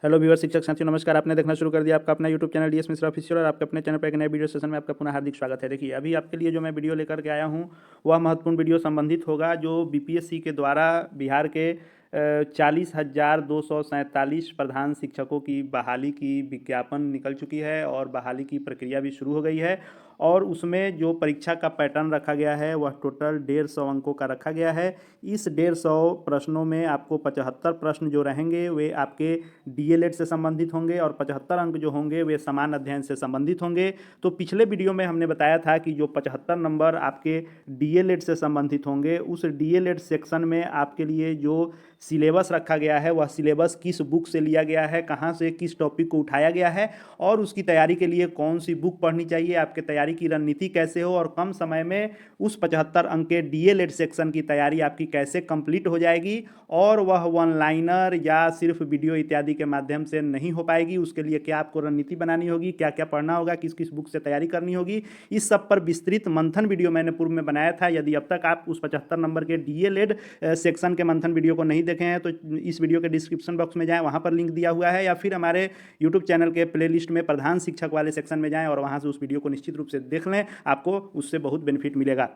Hello viewer, शिक्षक साथियों नमस्कार। आपने देखना शुरू कर दिया आपका अपना YouTube channel DS Mishra official और आपके अपने चैनल पर एक नए वीडियो सेशन में आपका पुनः हार्दिक स्वागत है। देखिए, अभी आपके लिए जो मैं वीडियो लेकर के आया हूँ वह महत्वपूर्ण वीडियो संबंधित होगा जो बीपीएससी के द्वारा बिहार के 40,247 प्रधान शिक्षकों की बहाली की विज्ञापन निकल चुकी है और बहाली की प्रक्रिया भी शुरू हो गई है। और उसमें जो परीक्षा का पैटर्न रखा गया है वह टोटल 150 अंकों का रखा गया है। इस 150 प्रश्नों में आपको 75 प्रश्न जो रहेंगे वे आपके डीएलएड से संबंधित होंगे और 75 अंक जो होंगे वे समान अध्ययन से संबंधित होंगे। तो पिछले वीडियो में हमने बताया था कि जो 75 नंबर आपके डीएलएड से संबंधित होंगे उस डीएलएड सेक्शन में आपके लिए जो सिलेबस रखा गया है वह सिलेबस किस बुक से लिया गया है, कहाँ से किस टॉपिक को उठाया गया है और उसकी तैयारी के लिए कौन सी बुक पढ़नी चाहिए, आपके तैयारी की रणनीति कैसे हो और कम समय में उस 75 अंक के डीएलएड सेक्शन की तैयारी आपकी कैसे कंप्लीट हो जाएगी और वह वन लाइनर या सिर्फ वीडियो इत्यादि के माध्यम से नहीं हो पाएगी। उसके लिए क्या आपको रणनीति बनानी होगी, क्या क्या पढ़ना होगा, किस किस बुक से तैयारी करनी होगी, इस सब पर विस्तृत मंथन वीडियो मैंने पूर्व में बनाया था। यदि अब तक आप उस 75 नंबर के डीएलएड सेक्शन के मंथन वीडियो को नहीं देखे हैं तो इस वीडियो के डिस्क्रिप्शन बॉक्स में जाएं, वहां पर लिंक दिया हुआ है, या फिर हमारे यूट्यूब चैनल के प्लेलिस्ट में प्रधान शिक्षक वाले सेक्शन में जाएं और वहां से उस वीडियो को निश्चित रूप से देख लें। आपको उससे बहुत बेनिफिट मिलेगा।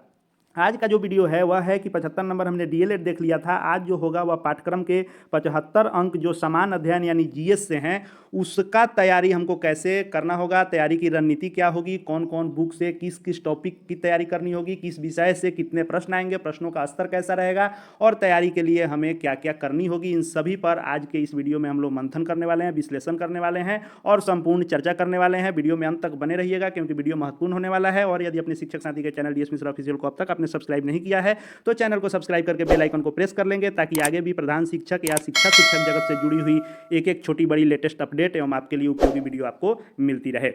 आज का जो वीडियो है वह है कि 75 नंबर हमने डीएलएड देख लिया था। आज जो होगा वह पाठ्यक्रम के 75 अंक जो समान अध्ययन यानी जीएस से हैं उसका तैयारी हमको कैसे करना होगा, तैयारी की रणनीति क्या होगी, कौन कौन बुक से किस किस टॉपिक की तैयारी करनी होगी, किस विषय से कितने प्रश्न आएंगे, प्रश्नों का स्तर कैसा रहेगा और तैयारी के लिए हमें क्या क्या करनी होगी, इन सभी पर आज के इस वीडियो में हम लोग मंथन करने वाले हैं, विश्लेषण करने वाले हैं और संपूर्ण चर्चा करने वाले हैं। वीडियो में अंत तक बने रहिएगा क्योंकि वीडियो महत्वपूर्ण होने वाला है। और यदि अपने शिक्षक साथी के चैनल डीएस मिश्रा ऑफिशियल को अब तक आपने सब्सक्राइब नहीं किया है तो चैनल को सब्सक्राइब करके बेल आइकन को प्रेस कर लेंगे ताकि आगे भी प्रधान शिक्षक या शिक्षक जगत से जुड़ी हुई एक एक छोटी बड़ी लेटेस्ट अपडेट एवं आपके लिए उपयोगी वीडियो आपको मिलती रहे।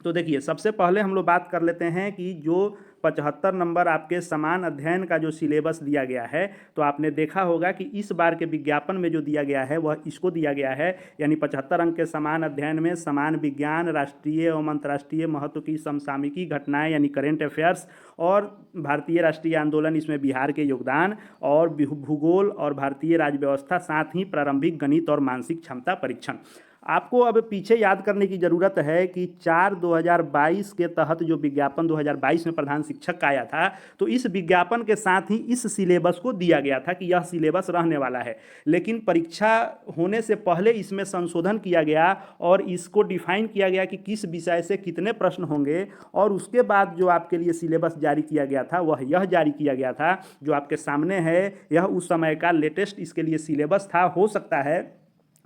तो देखिए, सबसे पहले हम लोग बात कर लेते हैं कि जो 75 नंबर आपके समान अध्ययन का जो सिलेबस दिया गया है तो आपने देखा होगा कि इस बार के विज्ञापन में जो दिया गया है वह इसको दिया गया है, यानी 75 अंक के समान अध्ययन में समान विज्ञान, राष्ट्रीय एवं अंतर्राष्ट्रीय महत्व की समसामयिकी घटनाएं यानी करेंट अफेयर्स और भारतीय राष्ट्रीय आंदोलन, इसमें बिहार के योगदान और भूगोल और भारतीय राज्य व्यवस्था, साथ ही प्रारंभिक गणित और मानसिक क्षमता परीक्षण। आपको अब पीछे याद करने की ज़रूरत है कि 4/2022 के तहत जो विज्ञापन 2022 में प्रधान शिक्षक का आया था तो इस विज्ञापन के साथ ही इस सिलेबस को दिया गया था कि यह सिलेबस रहने वाला है। लेकिन परीक्षा होने से पहले इसमें संशोधन किया गया और इसको डिफाइन किया गया कि किस विषय से कितने प्रश्न होंगे और उसके बाद जो आपके लिए सिलेबस जारी किया गया था वह यह जारी किया गया था जो आपके सामने है। यह उस समय का लेटेस्ट इसके लिए सिलेबस था। हो सकता है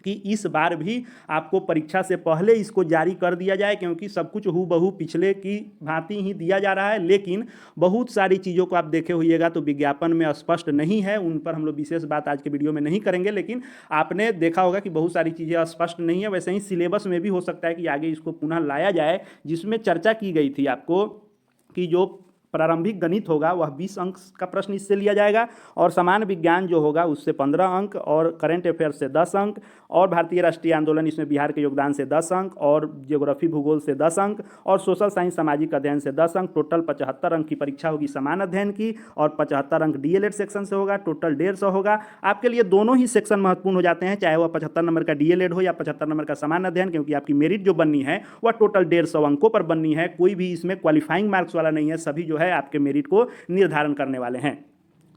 कि इस बार भी आपको परीक्षा से पहले इसको जारी कर दिया जाए क्योंकि सब कुछ हूबहू पिछले की भांति ही दिया जा रहा है, लेकिन बहुत सारी चीज़ों को आप देखे होइएगा तो विज्ञापन में स्पष्ट नहीं है। उन पर हम लोग विशेष बात आज के वीडियो में नहीं करेंगे, लेकिन आपने देखा होगा कि बहुत सारी चीज़ें स्पष्ट नहीं है। वैसे ही सिलेबस में भी हो सकता है कि आगे इसको पुनः लाया जाए, जिसमें चर्चा की गई थी आपको कि जो प्रारंभिक गणित होगा वह 20 अंक का प्रश्न इससे लिया जाएगा और समान विज्ञान जो होगा उससे 15 अंक और करेंट अफेयर्स से 10 अंक और भारतीय राष्ट्रीय आंदोलन, इसमें बिहार के योगदान से 10 अंक और ज्योग्राफी भूगोल से 10 अंक और सोशल साइंस सामाजिक अध्ययन से 10 अंक। टोटल 75 अंक की परीक्षा होगी समान अध्ययन की और 75 अंक डीएलएड सेक्शन से होगा। टोटल 150 होगा। आपके लिए दोनों ही सेक्शन महत्वपूर्ण हो जाते हैं, चाहे वह 75 नंबर का डीएलएड हो या 75 नंबर का समान अध्ययन, क्योंकि आपकी मेरिट जो बननी है वह टोटल 150 अंकों पर बननी है। कोई भी इसमें क्वालिफाइंग मार्क्स वाला नहीं है, सभी जो है आपके मेरिट को निर्धारण करने वाले हैं।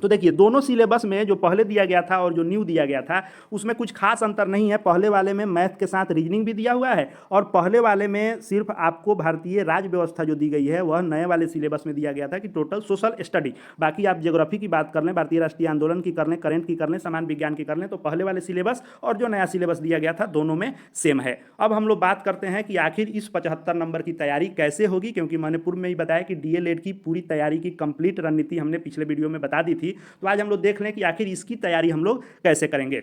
तो देखिए, दोनों सिलेबस में जो पहले दिया गया था और जो न्यू दिया गया था उसमें कुछ खास अंतर नहीं है। पहले वाले में मैथ के साथ रीजनिंग भी दिया हुआ है और पहले वाले में सिर्फ आपको भारतीय राज्य व्यवस्था जो दी गई है वह नए वाले सिलेबस में दिया गया था कि टोटल सोशल स्टडी। बाकी आप ज्योग्राफी की बात कर लें, भारतीय राष्ट्रीय आंदोलन की कर लें, करेंट की कर लें, समान विज्ञान की कर लें, तो पहले वाले सिलेबस और जो नया सिलेबस दिया गया था दोनों में सेम है। अब हम लोग बात करते हैं कि आखिर इस 75 नंबर की तैयारी कैसे होगी, क्योंकि मैंने पूर्व में ही बताया कि डीएलएड की पूरी तैयारी की कंप्लीट रणनीति हमने पिछले वीडियो में बता दी थी। तो आज हम लोग देख लें कि आखिर इसकी तैयारी हम लोग कैसे करेंगे।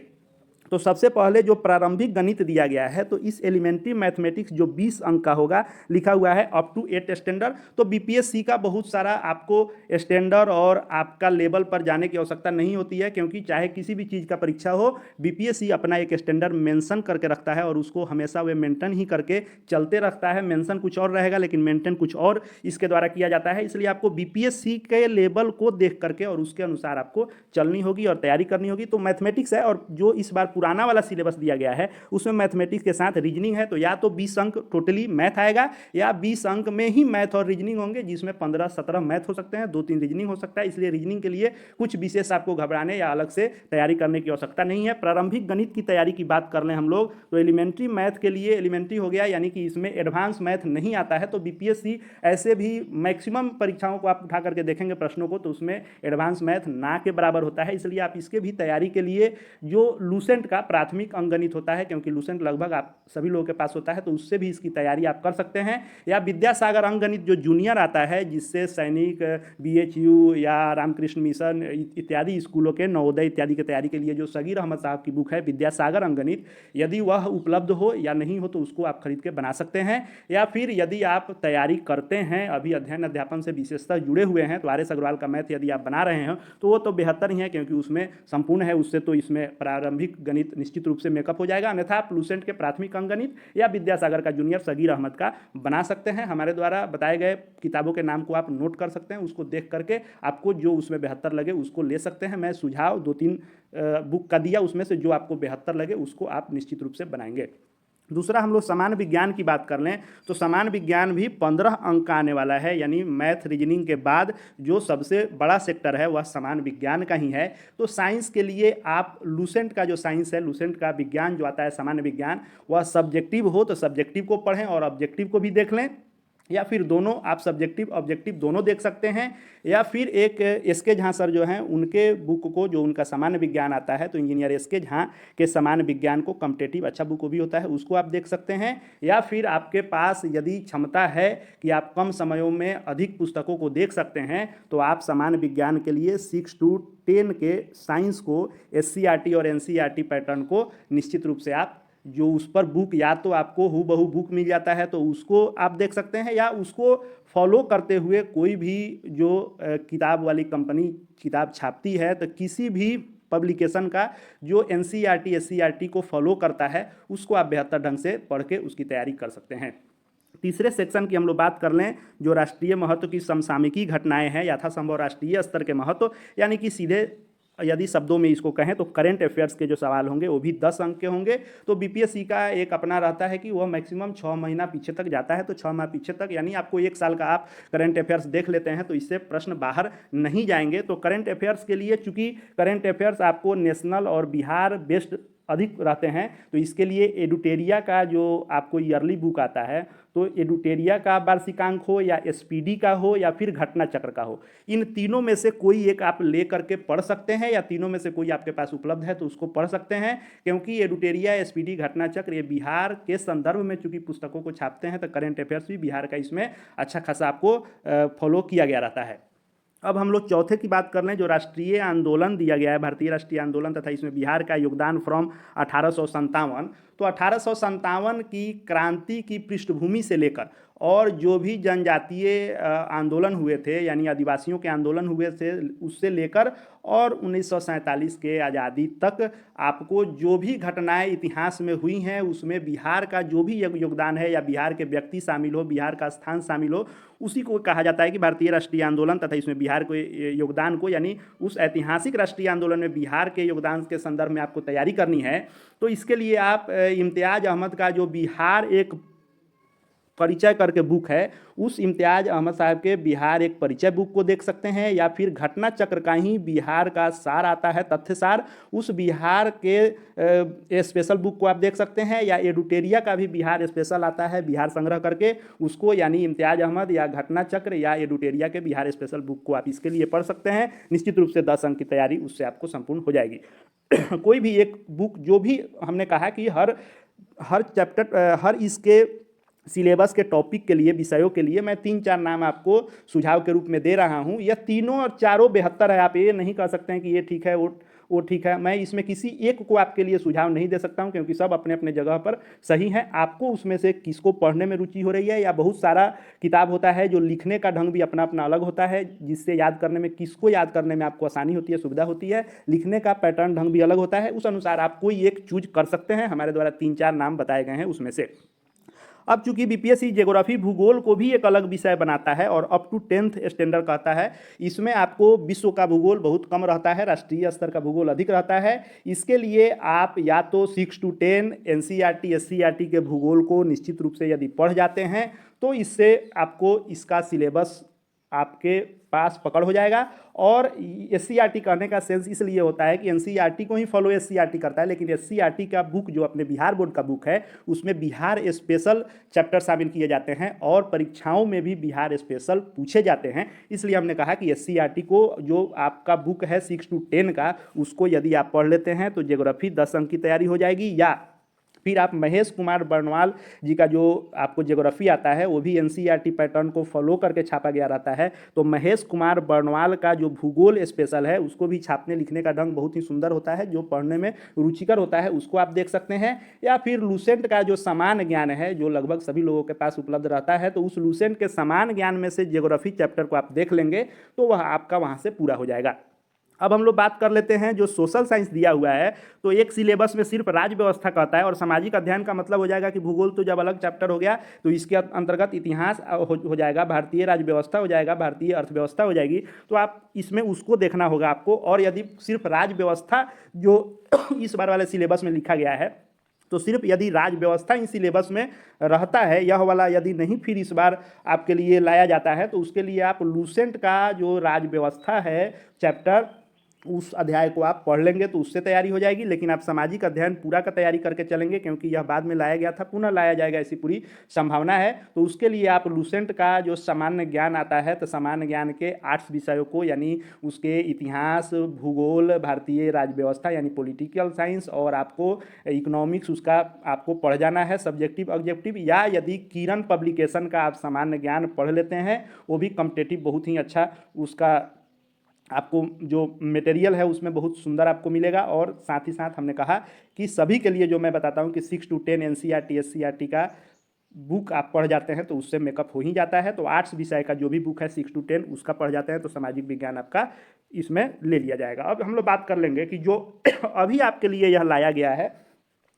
तो सबसे पहले जो प्रारंभिक गणित दिया गया है तो इस एलिमेंट्री मैथमेटिक्स जो 20 अंक का होगा, लिखा हुआ है अप टू 8 स्टैंडर्ड। तो बीपीएससी का बहुत सारा आपको स्टैंडर्ड और आपका लेवल पर जाने की आवश्यकता नहीं होती है, क्योंकि चाहे किसी भी चीज़ का परीक्षा हो बीपीएससी अपना एक स्टैंडर्ड मेंशन करके रखता है और उसको हमेशा वे मेंटेन ही करके चलते रखता है। मेंशन कुछ और रहेगा लेकिन मेंटेन कुछ और इसके द्वारा किया जाता है। इसलिए आपको बीपीएससी के लेवल को देख करके और उसके अनुसार आपको चलनी होगी और तैयारी करनी होगी। तो मैथमेटिक्स है और जो इस बार पुराना वाला सिलेबस दिया गया है उसमें मैथमेटिक्स के साथ रीजनिंग है, तो या तो 20 अंक टोटली मैथ आएगा या 20 अंक में ही मैथ और रीजनिंग होंगे, जिसमें 15-17 मैथ हो सकते हैं, 2-3 रीजनिंग हो सकता है। इसलिए रीजनिंग के लिए कुछ विशेष आपको घबराने या अलग से तैयारी करने की आवश्यकता नहीं है। प्रारंभिक गणित की तैयारी की बात कर लें हम लोग तो एलिमेंट्री मैथ के लिए एलिमेंट्री हो गया, यानी कि इसमें एडवांस मैथ नहीं आता है, तो बीपीएससी ऐसे भी मैक्सिमम परीक्षाओं को आप उठा करके देखेंगे प्रश्नों को, तो उसमें एडवांस मैथ ना के बराबर होता है। इसलिए आप इसके भी तैयारी के लिए जो लूसेंट का प्राथमिक अंकगणित होता है, क्योंकि लूसेंट लगभग आप सभी लोगों के पास होता है, तो उससे भी इसकी तैयारी आप कर सकते हैं। या विद्यासागर अंकगणित जो जूनियर आता है, जिससे सैनिक, बीएचयू या रामकृष्ण मिशन इत्यादि स्कूलों के नवोदय इत्यादि की तैयारी के लिए जो सगीर अहमद साहब की बुक है विद्यासागर अंकगणित, यदि वह उपलब्ध हो या नहीं हो तो उसको आप खरीद के बना सकते हैं। या फिर यदि आप तैयारी करते हैं, अभी अध्ययन अध्यापन से विशेषतः जुड़े हुए हैं, तो आर.एस. अग्रवाल का मैथ यदि आप बना रहे हैं तो वो तो बेहतर ही है, क्योंकि उसमें संपूर्ण है, उससे तो इसमें प्रारंभिक गणित निश्चित रूप से मेकअप हो जाएगा। अन्यथा आप लूसेंट के प्राथमिक अंकगणित या विद्यासागर का जूनियर सगीर अहमद का बना सकते हैं। हमारे द्वारा बताए गए किताबों के नाम को आप नोट कर सकते हैं, उसको देख करके आपको जो उसमें बेहतर लगे उसको ले सकते हैं। मैं सुझाव 2-3 बुक का दिया, उसमें से जो आपको बेहतर लगे उसको आप निश्चित रूप से बनाएंगे। दूसरा हम लोग सामान्य विज्ञान की बात कर लें तो सामान्य विज्ञान भी 15 अंक का आने वाला है, यानी मैथ रीजनिंग के बाद जो सबसे बड़ा सेक्टर है वह सामान्य विज्ञान का ही है। तो साइंस के लिए आप लूसेंट का जो साइंस है, लूसेंट का विज्ञान जो आता है सामान्य विज्ञान, वह सब्जेक्टिव हो तो सब्जेक्टिव को पढ़ें और ऑब्जेक्टिव को भी देख लें, या फिर दोनों आप सब्जेक्टिव ऑब्जेक्टिव दोनों देख सकते हैं। या फिर एक एस.के. झा सर जो हैं उनके बुक को, जो उनका सामान्य विज्ञान आता है, तो इंजीनियर एस.के. झा के सामान्य विज्ञान को कॉम्पिटिटिव अच्छा बुक भी होता है, उसको आप देख सकते हैं। या फिर आपके पास यदि क्षमता है कि आप कम समयों में अधिक पुस्तकों को देख सकते हैं, तो आप सामान्य विज्ञान के लिए 6 to 10 के साइंस को SCERT और NCERT पैटर्न को निश्चित रूप से आप जो उस पर बुक या तो आपको हूबहू बुक मिल जाता है तो उसको आप देख सकते हैं, या उसको फॉलो करते हुए कोई भी जो किताब वाली कंपनी किताब छापती है, तो किसी भी पब्लिकेशन का जो NCERT SCERT को फॉलो करता है उसको आप बेहतर ढंग से पढ़ के उसकी तैयारी कर सकते हैं। तीसरे सेक्शन की हम लोग बात कर लें जो राष्ट्रीय महत्व की समसामयिकी घटनाएं हैं, यथासंभव राष्ट्रीय स्तर के महत्व, यानी कि सीधे यदि शब्दों में इसको कहें तो करंट अफेयर्स के जो सवाल होंगे वो भी 10 अंक के होंगे। तो बीपीएससी का एक अपना रहता है कि वह मैक्सिमम 6 महीना पीछे तक जाता है, तो 6 माह पीछे तक, यानी आपको 1 साल का आप करंट अफेयर्स देख लेते हैं तो इससे प्रश्न बाहर नहीं जाएंगे। तो करंट अफेयर्स के लिए, चूंकि करंट अफेयर्स आपको नेशनल और बिहार बेस्ड अधिक रहते हैं, तो इसके लिए एडुटेरिया का जो आपको ईयरली बुक आता है, तो एडुटेरिया का वार्षिकांक हो या एसपीडी का हो या फिर घटना चक्र का हो, इन तीनों में से कोई एक आप ले करके पढ़ सकते हैं, या तीनों में से कोई आपके पास उपलब्ध है तो उसको पढ़ सकते हैं। क्योंकि एडुटेरिया, एसपीडी, घटना चक्र ये बिहार के संदर्भ में चूंकि पुस्तकों को छापते हैं, तो करंट अफेयर्स भी बिहार का इसमें अच्छा खासा आपको फॉलो किया गया रहता है। अब हम लोग चौथे की बात कर लें जो राष्ट्रीय आंदोलन दिया गया है, भारतीय राष्ट्रीय आंदोलन तथा इसमें बिहार का योगदान फ्रॉम 1857। तो 1857 की क्रांति की पृष्ठभूमि से लेकर और जो भी जनजातीय आंदोलन हुए थे, यानी आदिवासियों के आंदोलन हुए थे, उससे लेकर और 1947 के आज़ादी तक आपको जो भी घटनाएं इतिहास में हुई हैं उसमें बिहार का जो भी योगदान है, या बिहार के व्यक्ति शामिल हो, बिहार का स्थान शामिल हो, उसी को कहा जाता है कि भारतीय राष्ट्रीय आंदोलन तथा इसमें बिहार को योगदान को, यानी उस ऐतिहासिक राष्ट्रीय आंदोलन में बिहार के योगदान के संदर्भ में आपको तैयारी करनी है। तो इसके लिए आप इम्तियाज़ अहमद का जो बिहार एक परिचय करके बुक है, उस इम्तियाज़ अहमद साहब के बिहार एक परिचय बुक को देख सकते हैं, या फिर घटना चक्र का ही बिहार का सार आता है, तथ्य सार, उस बिहार के स्पेशल बुक को आप देख सकते हैं, या एडुटेरिया का भी बिहार स्पेशल आता है बिहार संग्रह करके, उसको यानी इम्तियाज़ अहमद या घटना चक्र या एडुटेरिया के बिहार स्पेशल बुक को आप इसके लिए पढ़ सकते हैं। निश्चित रूप से 10 अंक की तैयारी उससे आपको संपूर्ण हो जाएगी। कोई भी एक बुक, जो भी हमने कहा कि हर चैप्टर, हर इसके सिलेबस के टॉपिक के लिए, विषयों के लिए मैं 3-4 नाम आपको सुझाव के रूप में दे रहा हूं। यह तीनों और चारों बेहतर है, आप ये नहीं कह सकते हैं कि ये ठीक है वो ठीक है। मैं इसमें किसी एक को आपके लिए सुझाव नहीं दे सकता हूं, क्योंकि सब अपने अपने जगह पर सही हैं। आपको उसमें से किसको पढ़ने में रुचि हो रही है, या बहुत सारा किताब होता है जो लिखने का ढंग भी अपना अपना अलग होता है, जिससे याद करने में, किसको याद करने में आपको आसानी होती है, सुविधा होती है, लिखने का पैटर्न ढंग भी अलग होता है। उस अनुसार आप कोई एक चूज कर सकते हैं। हमारे द्वारा 3-4 नाम बताए गए हैं उसमें से। अब चूंकि बीपीएससी ज्योग्राफी भूगोल को भी एक अलग विषय बनाता है और अप टू 10th स्टैंडर्ड कहता है, इसमें आपको विश्व का भूगोल बहुत कम रहता है, राष्ट्रीय स्तर का भूगोल अधिक रहता है। इसके लिए आप या तो 6 to 10 एनसीईआरटी एससीईआरटी के भूगोल को निश्चित रूप से यदि पढ़ जाते हैं तो इससे आपको इसका सिलेबस आपके पास पकड़ हो जाएगा। और एससीईआरटी करने का सेंस इसलिए होता है कि एनसीईआरटी को ही फॉलो एससीईआरटी करता है, लेकिन एससीईआरटी का बुक जो अपने बिहार बोर्ड का बुक है उसमें बिहार स्पेशल चैप्टर शामिल किए जाते हैं और परीक्षाओं में भी बिहार स्पेशल पूछे जाते हैं। इसलिए हमने कहा कि एससीईआरटी को जो आपका बुक है 6 to 10 का, उसको यदि आप पढ़ लेते हैं तो ज्योग्राफी 10 अंक की तैयारी हो जाएगी। या फिर आप महेश कुमार बर्नवाल जी का जो आपको ज्योग्राफी आता है वो भी एनसीईआरटी पैटर्न को फॉलो करके छापा गया रहता है, तो महेश कुमार बर्नवाल का जो भूगोल स्पेशल है उसको भी छापने लिखने का ढंग बहुत ही सुंदर होता है, जो पढ़ने में रुचिकर होता है उसको आप देख सकते हैं। या फिर लूसेंट का जो समान ज्ञान है जो लगभग सभी लोगों के पास उपलब्ध रहता है, तो उस लूसेंट के समान ज्ञान में से ज्योग्राफी चैप्टर को आप देख लेंगे तो वह आपका वहाँ से पूरा हो जाएगा। अब हम लोग बात कर लेते हैं जो सोशल साइंस दिया हुआ है, तो एक सिलेबस में सिर्फ राज्य व्यवस्था कहता है और सामाजिक अध्ययन का मतलब हो जाएगा कि भूगोल तो जब अलग चैप्टर हो गया तो इसके अंतर्गत इतिहास हो जाएगा, भारतीय राज्य व्यवस्था हो जाएगा, भारतीय अर्थव्यवस्था हो जाएगी, तो आप इसमें उसको देखना होगा आपको। और यदि सिर्फ राज्य व्यवस्था जो इस बार वाले सिलेबस में लिखा गया है तो सिर्फ यदि राज्य व्यवस्था इन सिलेबस में रहता है, यह वाला यदि नहीं फिर इस बार आपके लिए लाया जाता है, तो उसके लिए आप लूसेंट का जो राज्य व्यवस्था है चैप्टर उस अध्याय को आप पढ़ लेंगे तो उससे तैयारी हो जाएगी। लेकिन आप सामाजिक अध्ययन पूरा का तैयारी करके चलेंगे क्योंकि यह बाद में लाया गया था, पुनः लाया जाएगा ऐसी पूरी संभावना है। तो उसके लिए आप लूसेंट का जो सामान्य ज्ञान आता है तो सामान्य ज्ञान के 8 विषयों को यानी उसके इतिहास, भूगोल, भारतीय राज्य व्यवस्था यानी पॉलिटिकल साइंस और आपको इकोनॉमिक्स उसका आपको पढ़ जाना है, सब्जेक्टिव ऑब्जेक्टिव। या यदि किरण पब्लिकेशन का आप सामान्य ज्ञान पढ़ लेते हैं वो भी कॉम्पिटिटिव बहुत ही अच्छा उसका आपको जो मटेरियल है उसमें बहुत सुंदर आपको मिलेगा। और साथ ही साथ हमने कहा कि सभी के लिए जो मैं बताता हूँ कि 6 to 10 एनसीईआरटी एससीईआरटी का बुक आप पढ़ जाते हैं तो उससे मेकअप हो ही जाता है। तो आर्ट्स विषय का जो भी बुक है 6 to 10 उसका पढ़ जाते हैं तो सामाजिक विज्ञान आपका इसमें ले लिया जाएगा। अब हम लोग बात कर लेंगे कि जो अभी आपके लिए यह लाया गया है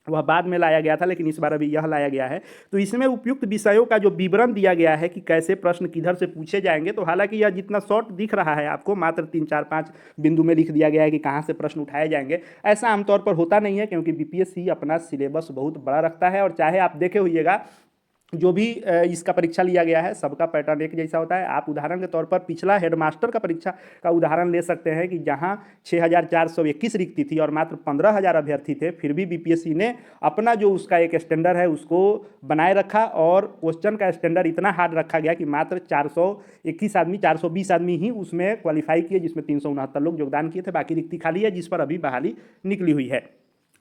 वह बाद में लाया गया था लेकिन इस बार अभी यह लाया गया है, तो इसमें उपयुक्त विषयों का जो विवरण दिया गया है कि कैसे प्रश्न किधर से पूछे जाएंगे। तो हालांकि यह जितना शॉर्ट दिख रहा है आपको मात्र 3-4-5 बिंदु में लिख दिया गया है कि कहाँ से प्रश्न उठाए जाएंगे, ऐसा आमतौर पर होता नहीं है क्योंकि बीपीएससी अपना सिलेबस बहुत बड़ा रखता है। और चाहे आप देखे होइएगा जो भी इसका परीक्षा लिया गया है सबका पैटर्न एक जैसा होता है। आप उदाहरण के तौर पर पिछला हेडमास्टर का परीक्षा का उदाहरण ले सकते हैं कि जहां 6421 रिक्ति थी और मात्र 15000 अभ्यर्थी थे, फिर भी बीपीएससी ने अपना जो उसका एक स्टैंडर्ड है उसको बनाए रखा और क्वेश्चन का स्टैंडर्ड इतना हार्ड रखा गया कि मात्र 421 आदमी 420 आदमी ही उसमें क्वालिफाई किए, जिसमें 369 लोग योगदान किए थे, बाकी रिक्ति खाली है जिस पर अभी बहाली निकली हुई है।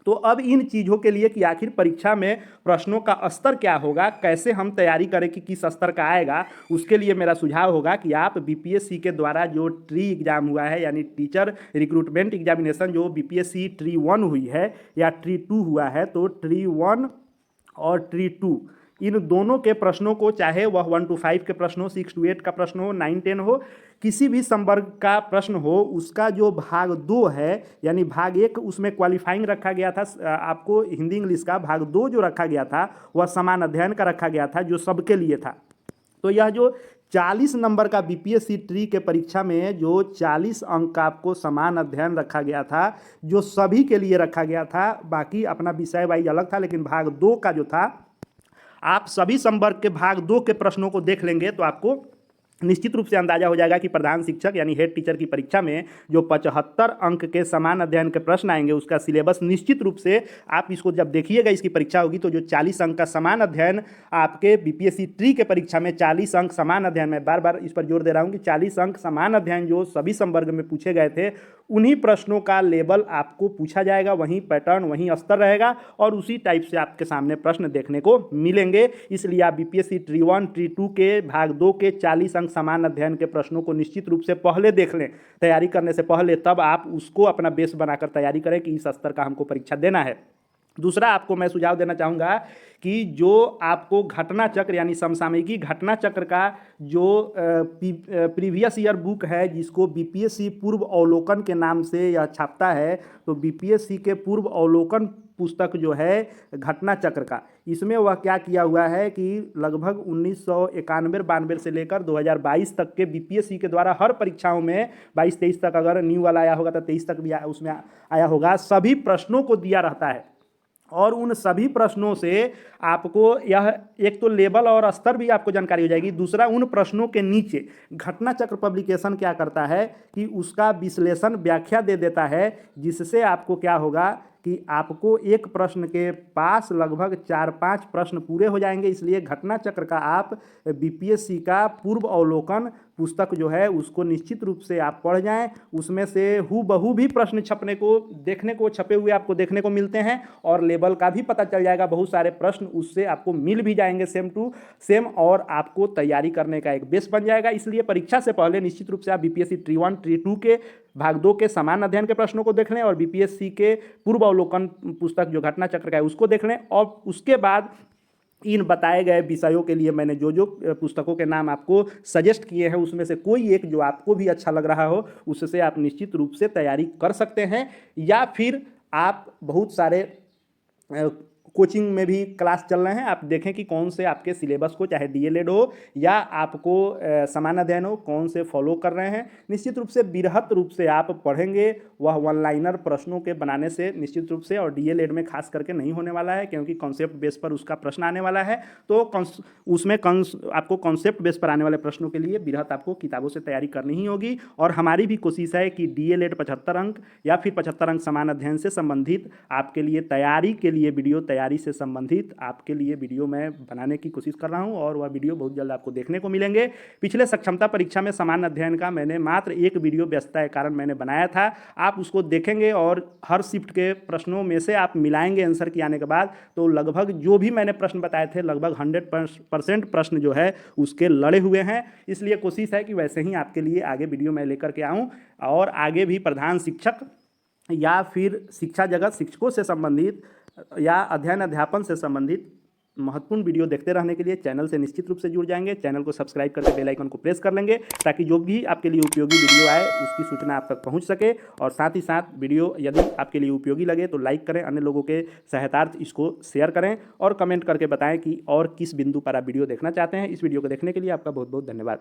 तो अब इन चीज़ों के लिए कि आखिर परीक्षा में प्रश्नों का स्तर क्या होगा, कैसे हम तैयारी करें कि किस स्तर का आएगा, उसके लिए मेरा सुझाव होगा कि आप बीपीएससी के द्वारा जो ट्री एग्जाम हुआ है यानी टीचर रिक्रूटमेंट एग्जामिनेशन जो बीपीएससी ट्री 1 हुई है या ट्री 2 हुआ है, तो ट्री 1 और ट्री 2 इन दोनों के प्रश्नों को, चाहे वह 1 to 5 के प्रश्न हो, 6 to 8 का प्रश्न हो, 9-10 हो, किसी भी संवर्ग का प्रश्न हो, उसका जो भाग 2 है यानी भाग 1 उसमें क्वालिफाइंग रखा गया था आपको हिंदी इंग्लिश का, भाग 2 जो रखा गया था वह समान अध्ययन का रखा गया था जो सबके लिए था। तो यह जो 40 नंबर का बीपीएससी ट्री के परीक्षा में जो 40 अंक का आपको समान अध्ययन रखा गया था जो सभी के लिए रखा गया था, बाकी अपना विषय वाइज अलग था, लेकिन भाग 2 का जो था आप सभी संवर्ग के भाग 2 के प्रश्नों को देख लेंगे तो आपको निश्चित रूप से अंदाजा हो जाएगा कि प्रधान शिक्षक यानी हेड टीचर की परीक्षा में जो 75 अंक के समान अध्ययन के प्रश्न आएंगे उसका सिलेबस निश्चित रूप से आप इसको जब देखिएगा, इसकी परीक्षा होगी तो जो 40 अंक का समान अध्ययन आपके बीपीएससी ट्री के परीक्षा में 40 अंक समान अध्ययन, मैं बार बार इस पर जोर दे रहा हूं कि 40 अंक समान अध्ययन जो सभी संवर्ग में पूछे गए थे उन्हीं प्रश्नों का लेवल आपको पूछा जाएगा, वहीं पैटर्न वहीं स्तर रहेगा और उसी टाइप से आपके सामने प्रश्न देखने को मिलेंगे। इसलिए आप बीपीएससी ट्री 1 ट्री 2 के भाग 2 के 40 अंक समान अध्ययन के प्रश्नों को निश्चित रूप से पहले देख लें, तैयारी करने से पहले, तब आप उसको अपना बेस बनाकर तैयारी करें कि इस स्तर का हमको परीक्षा देना है। दूसरा आपको मैं सुझाव देना चाहूँगा कि जो आपको घटना चक्र यानी समसामयिकी घटना चक्र का जो प्रीवियस ईयर बुक है, जिसको बीपीएससी पूर्व अवलोकन के नाम से यह छापता है, तो बीपीएससी के पूर्व अवलोकन पुस्तक जो है घटना चक्र का, इसमें वह क्या किया हुआ है कि लगभग 1991-92 से लेकर 2022 तक के बीपीएससी के द्वारा हर परीक्षाओं में 22-23 तक, अगर न्यू वाला आया होगा तो 23 तक भी उसमें आया होगा, सभी प्रश्नों को दिया रहता है। और उन सभी प्रश्नों से आपको यह एक तो लेवल और स्तर भी आपको जानकारी हो जाएगी। दूसरा, उन प्रश्नों के नीचे घटना चक्र पब्लिकेशन क्या करता है कि उसका विश्लेषण व्याख्या दे देता है, जिससे आपको क्या होगा कि आपको एक प्रश्न के पास लगभग 4-5 प्रश्न पूरे हो जाएंगे। इसलिए घटना चक्र का आप बीपीएससी का पूर्व अवलोकन पुस्तक जो है उसको निश्चित रूप से आप पढ़ जाएं। उसमें से हूबहू भी प्रश्न छपे हुए आपको देखने को मिलते हैं और लेवल का भी पता चल जाएगा। बहुत सारे प्रश्न उससे आपको मिल भी जाएंगे सेम टू सेम, और आपको तैयारी करने का एक बेस बन जाएगा। इसलिए परीक्षा से पहले निश्चित रूप से आप बीपीएससी ट्री 1 ट्री 2 के भाग 2 के समान अध्ययन के प्रश्नों को देख लें और बीपीएससी के पूर्व अवलोकन पुस्तक जो घटना चक्र का है उसको देख लें। और उसके बाद इन बताए गए विषयों के लिए मैंने जो पुस्तकों के नाम आपको सजेस्ट किए हैं, उसमें से कोई एक जो आपको भी अच्छा लग रहा हो, उससे आप निश्चित रूप से तैयारी कर सकते हैं। या फिर आप बहुत सारे कोचिंग में भी क्लास चल रहे हैं, आप देखें कि कौन से आपके सिलेबस को, चाहे डीएलएड हो या आपको समान अध्ययन हो, कौन से फॉलो कर रहे हैं। निश्चित रूप से बृहत रूप से आप पढ़ेंगे, वह वन लाइनर प्रश्नों के बनाने से निश्चित रूप से, और डीएलएड में खास करके नहीं होने वाला है क्योंकि कॉन्सेप्ट बेस पर उसका प्रश्न आने वाला है। तो उसमें आपको कॉन्सेप्ट बेस पर आने वाले प्रश्नों के लिए बृहत आपको किताबों से तैयारी करनी ही होगी। और हमारी भी कोशिश है कि डीएलएड 75 अंक या फिर 75 अंक समान अध्ययन से संबंधित आपके लिए तैयारी के लिए वीडियो, तैयारी से संबंधित आपके लिए वीडियो मैं बनाने की कोशिश कर रहा हूं और वह वीडियो बहुत जल्द आपको देखने को मिलेंगे। पिछले सक्षमता परीक्षा में समान अध्ययन का मैंने मात्र एक वीडियो व्यस्तता के कारण मैंने बनाया था, आप उसको देखेंगे और हर शिफ्ट के प्रश्नों में से आप मिलाएंगे आंसर की आने के बाद, तो लगभग जो भी मैंने प्रश्न बताए थे लगभग 100% प्रश्न जो है उसके लड़े हुए हैं। इसलिए कोशिश है कि वैसे ही आपके लिए आगे वीडियो मैं लेकर के आऊँ और आगे भी प्रधान शिक्षक या फिर शिक्षा जगत, शिक्षकों से संबंधित या अध्ययन अध्यापन से संबंधित महत्वपूर्ण वीडियो देखते रहने के लिए चैनल से निश्चित रूप से जुड़ जाएंगे। चैनल को सब्सक्राइब करके बेल आइकन को प्रेस कर लेंगे ताकि जो भी आपके लिए उपयोगी वीडियो आए उसकी सूचना आप तक पहुंच सके। और साथ ही साथ वीडियो यदि आपके लिए उपयोगी लगे तो लाइक करें, अन्य लोगों के सहायतार्थ इसको शेयर करें और कमेंट करके बताएं कि और किस बिंदु पर आप वीडियो देखना चाहते हैं। इस वीडियो को देखने के लिए आपका बहुत बहुत धन्यवाद।